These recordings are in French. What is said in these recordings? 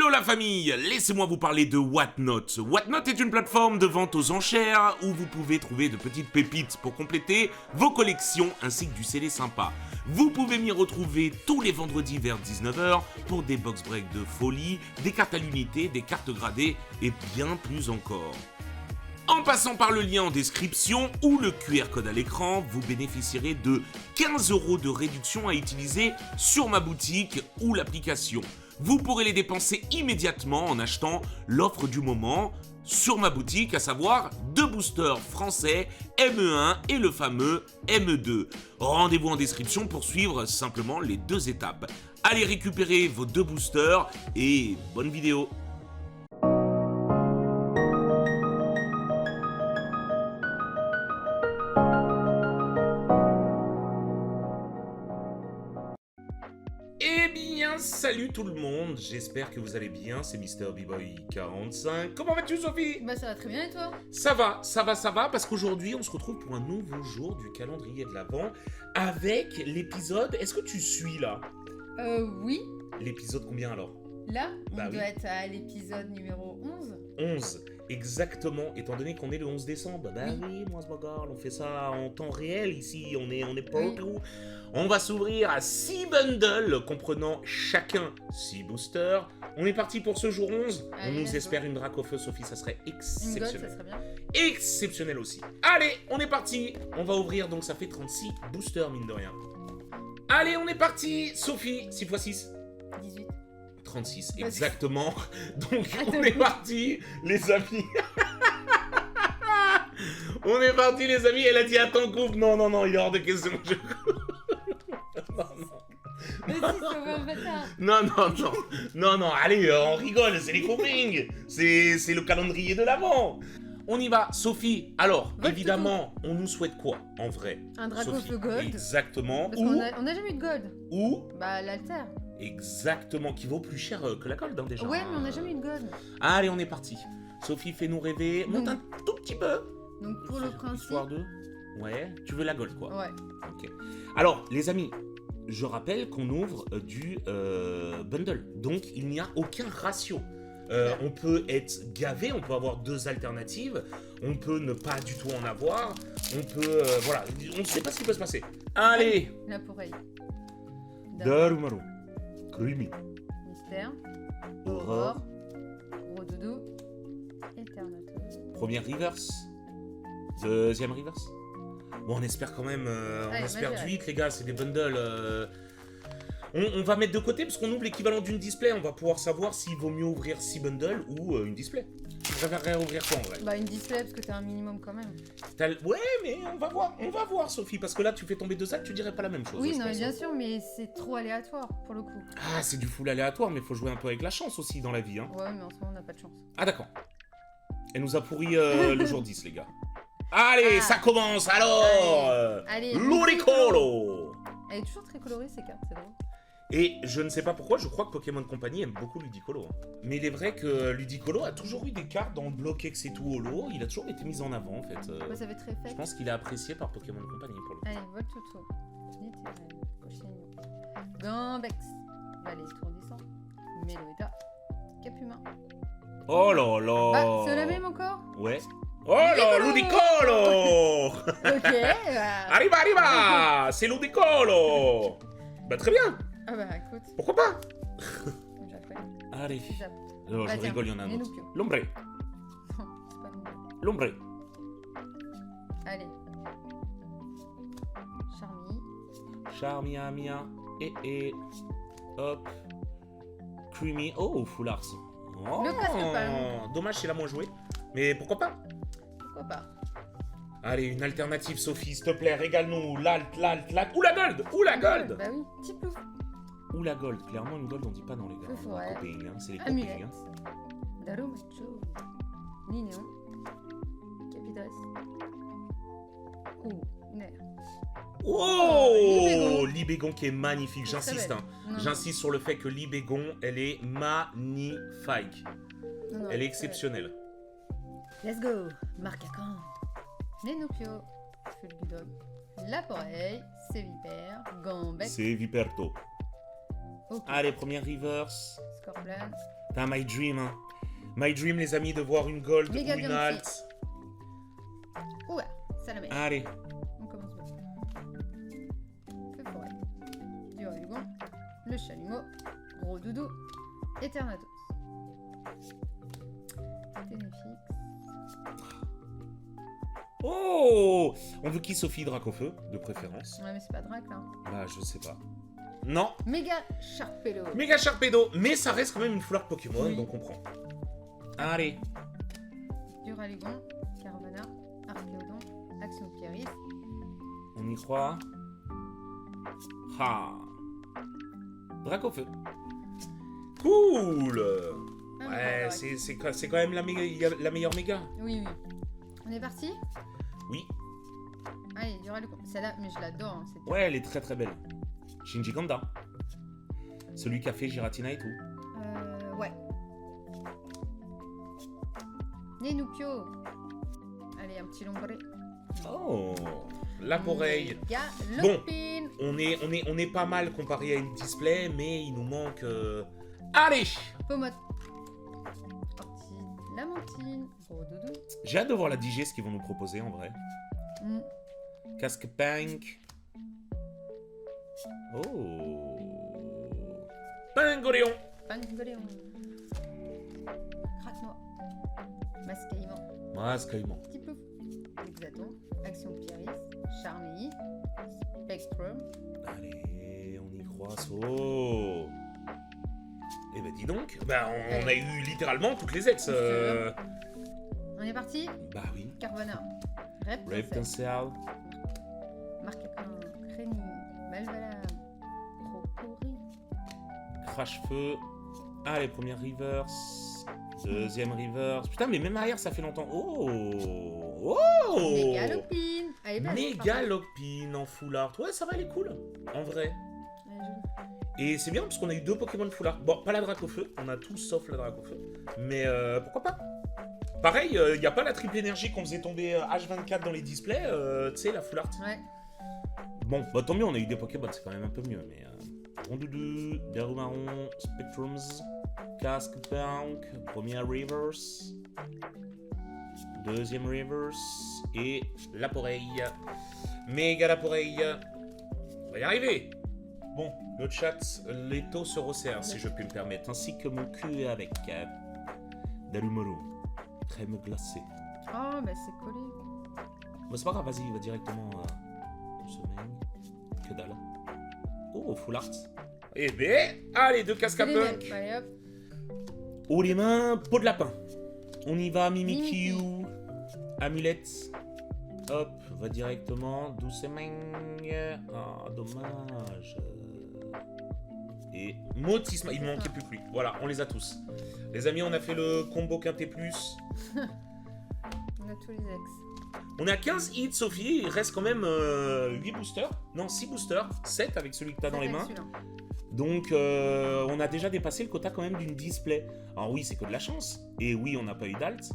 Hello la famille, laissez-moi vous parler de Whatnot. Whatnot est une plateforme de vente aux enchères où vous pouvez trouver de petites pépites pour compléter vos collections ainsi que du CD sympa. Vous pouvez m'y retrouver tous les vendredis vers 19h pour des box breaks de folie, des cartes à l'unité, des cartes gradées et bien plus encore. En passant par le lien en description ou le QR code à l'écran, vous bénéficierez de 15 € de réduction à utiliser sur ma boutique ou l'application. Vous pourrez les dépenser immédiatement en achetant l'offre du moment sur ma boutique, à savoir 2 boosters français ME1 et le fameux ME2. Rendez-vous en description pour suivre simplement les 2 étapes. Allez récupérer vos 2 boosters et bonne vidéo. Eh bien, salut tout le monde, j'espère que vous allez bien, c'est Mister B-Boy45. Comment vas-tu, Sophie? Bah ça va très bien et toi? Ça va, parce qu'aujourd'hui, on se retrouve pour un nouveau jour du calendrier de l'Avent avec l'épisode... Est-ce que tu suis là? Oui. L'épisode combien alors? Là, on Bah oui. doit être à l'épisode numéro 11. 11, exactement, étant donné qu'on est le 11 décembre. Bah Oui. oui, moi, ce bagarre, on fait ça en temps réel ici, on est Oui. partout. On va s'ouvrir à 6 bundles comprenant chacun 6 boosters. On est parti pour ce jour 11. Allez, On nous let's espère une drac au feu, Sophie, ça serait Une gold, exceptionnel. ça serait bien. Exceptionnel aussi. Allez, on est parti. On va ouvrir, donc ça fait 36 boosters, mine de rien. Allez, on est parti. Sophie, 6 x 6. 18. 36, Vas-y. exactement. Donc, Attends. on est parti, les amis. On est parti, les amis. Elle a dit, attends, coupe. Non, il est hors de question que je coupe. Vas-y, sauve un bâtard. Non, allez, on rigole, c'est les copings. C'est le calendrier de l'Avent. On y va, Sophie. Alors, Vote évidemment, on nous souhaite quoi, en vrai? Un dragon Sophie, feu gold. exactement. Parce qu'on a jamais eu de gold. Ou, Bah l'alter. exactement, qui vaut plus cher que la gold, hein, déjà. Ouais, mais on a jamais eu de gold. Allez, on est parti. Sophie, fais-nous rêver. Monte un tout petit peu. Donc pour le principe. Histoire de... Ouais, tu veux la gold, quoi. Ouais. Ok. Alors, les amis, je rappelle qu'on ouvre du bundle. Donc, il n'y a aucun ratio. On peut être gavé, on peut avoir 2 alternatives, on peut ne pas du tout en avoir, on peut... voilà, on ne sait pas ce qui peut se passer. Allez. Là pour elle. Darumaru. Krimi. Mystère. Aurore. Gros doudou. Eternatus. Première reverse. Deuxième reverse. Bon, on espère quand même... on Allez, espère vas-y, du 8, les gars, c'est des bundles... On va mettre de côté, parce qu'on ouvre l'équivalent d'une display, on va pouvoir savoir s'il vaut mieux ouvrir 6 bundles ou une display. Tu préférerais ouvrir quoi, en vrai? Bah une display parce que t'as un minimum quand même. Ouais, mais on va voir, Sophie, parce que là, tu fais tomber 2 sacs, tu dirais pas la même chose. Oui, je non mais pense. bien sûr, mais c'est trop aléatoire pour le coup. Ah, c'est du full aléatoire, mais faut jouer un peu avec la chance aussi dans la vie, hein. Ouais, mais en ce moment on n'a pas de chance. Ah, d'accord. Elle nous a pourri le jour 10, les gars. Allez, ça commence, alors Allez, Ludicolo. Elle est toujours très colorée ces cartes, c'est drôle. Et je ne sais pas pourquoi, je crois que Pokémon Company aime beaucoup Ludicolo. Hein. Mais il est vrai que Ludicolo a toujours eu des cartes dans le bloc X et tout holo, il a toujours été mis en avant en fait. Ouais, ça fait très Je fake. pense qu'il est apprécié par Pokémon Company pour le coup. Allez, vote Toto. Niteren, Cochinio. Gambex. Balai étourdissant. Meloetta. Capumin. Oh là là. Ah, c'est la même encore? Ouais. Oh là, Ludicolo. Ok. Bah... Arriva c'est Ludicolo. Bah très bien, Ah bah écoute, pourquoi pas. j'appelle. Allez. J'appelle. Alors, Bah, je tiens, rigole, il y en a un autre. Nenupio. Lombre, C'est pas nouveau. Lombre. Allez. Charmy. Charmia, Mia, et hop, Creamy, oh, Full Art. Oh, Le presque pas. dommage, c'est la moins jouée, mais pourquoi pas. Pourquoi pas? Allez, une alternative, Sophie, s'il te plaît, régale-nous, l'alt, ou la gold, ou la gold. Bah oui, petit plouf. Ou la gold, clairement une gold on dit pas dans les gars, Plouf, dans les ouais. coping, hein, c'est les Amulette. coping. Hein. Darumacho. Nignon. Capidresse. Ner. Oh, Libégon. Libégon qui est magnifique, C'est très j'insiste, belle. hein. Non, J'insiste sur le fait que Libégon, elle est magnifique. non, Elle est c'est exceptionnelle. belle. Let's go. Marc à camp. Nenupio. Fulgudog. Laporeille. Sévipère. Gambex. C'est Viperto. Ok. Allez, première reverse. Scorpion. T'as My Dream, hein. My Dream, les amis, de voir une gold ou Méga une Dumpy. alt. Ouais, ça la met. Allez. On commence bien. Feu forêt. Du Ralugon. Le chalumeau. Gros doudou. Eternatus. Ténéfix. Oh! On veut qui, Sophie? Dracofeu, de préférence. Ouais, mais c'est pas Drac là. Bah, je sais pas. Non. Méga Sharpedo. Méga Sharpedo, mais ça reste quand même une fleur Pokémon, Oui. donc on prend. Allez. Du Ralugon. Carvana. Archéodon. Action Pieris. On y croit. Ah. Dracofeu. Cool! Ah, Ouais, mais c'est quand même la meilleure méga. Oui, oui. On est parti? Oui. Allez, du Ralugon. Celle-là, mais je l'adore. Hein, cette Ouais, elle est très très belle. Shinji Kanda. Celui qui a fait Giratina et tout. Ouais. Nenupio. Allez, un petit lombré. Oh, Laporeille. Méga Bon. Lopine. On est pas mal comparé à une display, mais il nous manque... Allez! Pomote. Ortie. Lamentine. Gros doudou. J'ai hâte de voir la DJ, ce qu'ils vont nous proposer en vrai. Mm. Casque Punk. Oh. Pingoléon. Pangoléon. Craque-noix. Mascaïment. Mascaïment. Petit plouf. Hexaton. Action Pieris. Charmilly. Spectrum. Allez, on y croit, So. Eh ben dis donc, bah on a eu littéralement toutes les ex. On est parti. Bah oui. Carvana. Reptile. Marcaquin. Crény. Malvala. Crocori. Crash-feu. Allez, première reverse. Deuxième reverse. Putain, mais même arrière, ça fait longtemps. Oh! Oh! Mégalopine. Elle est belle. Mégalopine en full art. Ouais, ça va, elle est cool. En vrai. Elle est jolie. Et c'est bien parce qu'on a eu 2 Pokémon full art. Bon, pas la Dracofeu. On a tous sauf la Dracofeu. Mais pourquoi pas? Pareil, il n'y a pas la triple énergie qu'on faisait tomber H24 dans les displays. Tu sais, la full art. Ouais. Bon, bah tant mieux, on a eu des Pokémon. C'est quand même un peu mieux. Mais Rondoudou, Darumaron, Spectrums, Casque Punk, première reverse. Deuxième reverse. Et Laporeille. Méga Laporeille. On va y arriver. Bon, le chat, les taux se resserrent, si je puis me permettre, ainsi que mon cul avec Dalumoro. Crème glacée. Oh, bah c'est collé. Bon, c'est pas grave, vas-y, va directement au sommeil. Que dalle. Oh, full art. Eh ben, allez, 2 casques à Les punk. mêmes. Allez hop. Haut les mains, peau de lapin. On y va, Mimikyu. Mimikyu. Amulette. Hop, va directement. Doucement. Ah, dommage. Et Motisma, il me manquait plus que lui. Voilà, on les a tous. Les amis, on a fait le combo quintet plus. On a tous les ex. On a 15 hits, Sophie. Il reste quand même 8 boosters. Non, 6 boosters. 7 avec celui que tu as dans les mains. Donc, on a déjà dépassé le quota quand même d'une display. Alors oui, c'est que de la chance. Et oui, on n'a pas eu d'alt.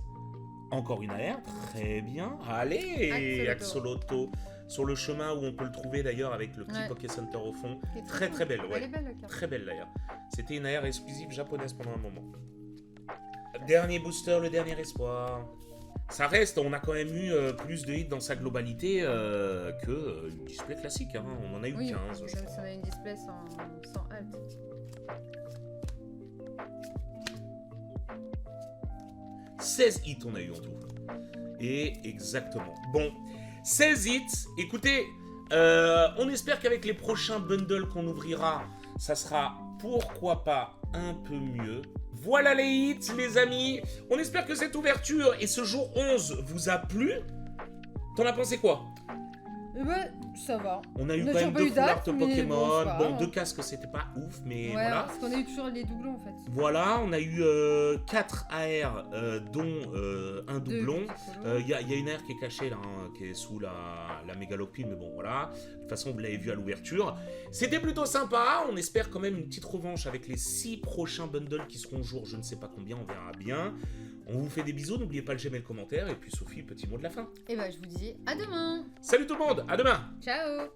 Encore une AR, très bien. Allez, Axolotl. Sur le chemin où on peut le trouver d'ailleurs avec le petit Poké Center au fond. Très très belle, ouais. Elle est belle, la carte. Très belle d'ailleurs. C'était une AR exclusive japonaise pendant un moment. Dernier booster, le dernier espoir. Ça reste, on a quand même eu plus de hits dans sa globalité que une display classique. Hein. On en a eu 15, je crois. On a une display sans alt. « 16 hits on a eu en tout. Et exactement. Bon, 16 hits. Écoutez, on espère qu'avec les prochains bundles qu'on ouvrira, ça sera pourquoi pas un peu mieux. Voilà les hits, les amis. On espère que cette ouverture et ce jour 11 vous a plu. T'en as pensé quoi? Ouais, ça va. On a eu On quand a même toujours 2 pas eu full art d'acte, mais Pokémon. bon, c'est pas Bon, grave. 2 casques, c'était pas ouf, mais Ouais, voilà. parce qu'on a eu toujours les doublons en fait. Voilà, on a eu 4 AR, dont un doublon. Il y a une AR qui est cachée là, hein, qui est sous la mégalopine, mais bon voilà. De toute façon, vous l'avez vu à l'ouverture. C'était plutôt sympa. On espère quand même une petite revanche avec les 6 prochains bundles qui seront jour, je ne sais pas combien, on verra bien. On vous fait des bisous, n'oubliez pas le j'aime et le commentaire. Et puis Sophie, petit mot de la fin. Et bah je vous dis à demain. Salut tout le monde, à demain. Ciao.